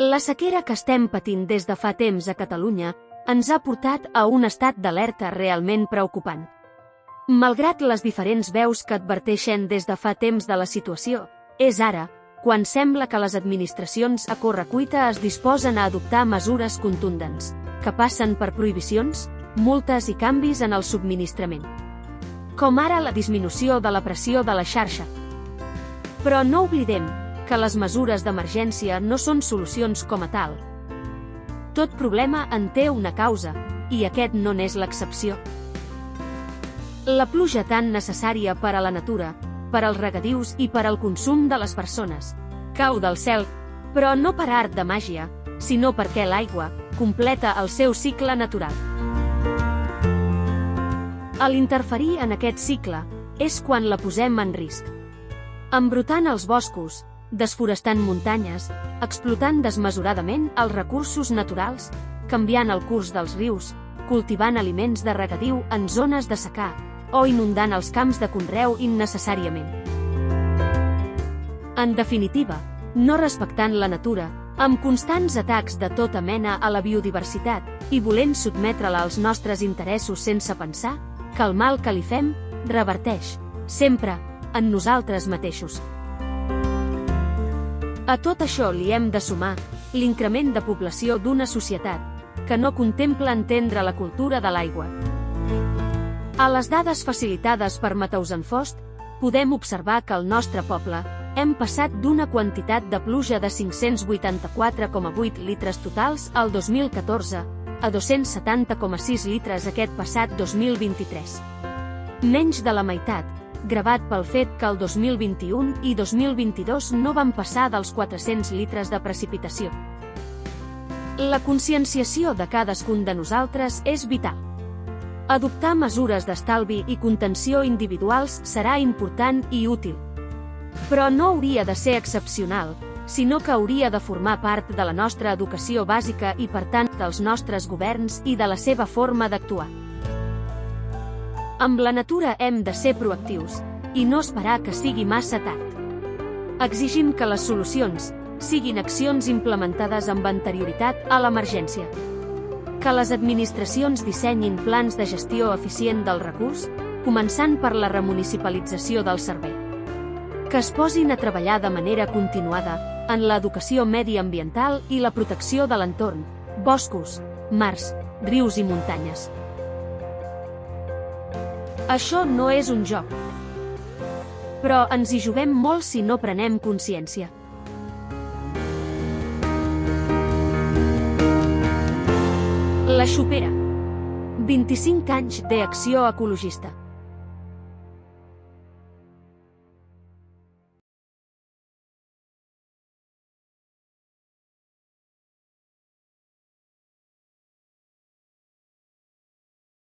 La sequera que estem patint des de fa temps a Catalunya ens ha portat a un estat d'alerta realment preocupant. Malgrat les diferents veus que adverteixen des de fa temps de la situació, és ara quan sembla que les administracions a correcuita es disposen a adoptar mesures contundents, que passen per prohibicions, multes i canvis en el subministrament. Com ara la disminució de la pressió de la xarxa. Però no oblidem que les mesures d'emergència no són solucions com a tal. Tot problema en té una causa, i aquest no n'és l'excepció. La pluja tan necessària per a la natura, per als regadius i per al consum de les persones, cau del cel, però no per art de màgia, sinó perquè l'aigua completa el seu cicle natural. A l'interferir en aquest cicle és quan la posem en risc. Embrutant els boscos, desforestant muntanyes, explotant desmesuradament els recursos naturals, canviant el curs dels rius, cultivant aliments de regadiu en zones de secà, o inundant els camps de conreu innecessàriament. En definitiva, no respectant la natura, amb constants atacs de tota mena a la biodiversitat i volent sotmetre-la als nostres interessos sense pensar que el mal que li fem reverteix, sempre, en nosaltres mateixos. A tot això li hem de sumar l'increment de població d'una societat que no contempla entendre la cultura de l'aigua. A les dades facilitades per Mateusanfost, podem observar que al nostre poble hem passat d'una quantitat de pluja de 584,8 litres totals al 2014 a 270,6 litres aquest passat 2023. Menys de la meitat, gravat pel fet que el 2021 i 2022 no van passar dels 400 litres de precipitació. La conscienciació de cadascun de nosaltres és vital. Adoptar mesures d'estalvi i contenció individuals serà important i útil. Però no hauria de ser excepcional, sinó que hauria de formar part de la nostra educació bàsica i, per tant, dels nostres governs i de la seva forma d'actuar. Amb la natura hem de ser proactius i no esperar que sigui massa tard. Exigim que les solucions siguin accions implementades amb anterioritat a l'emergència. Que les administracions dissenyin plans de gestió eficient del recurs, començant per la remunicipalització del servei. Que es posin a treballar de manera continuada en l'educació mediambiental i la protecció de l'entorn, boscos, mars, rius i muntanyes. Això no és un joc. Però ens hi juguem molt si no prenem consciència. La Xopera. 25 anys d'acció ecologista.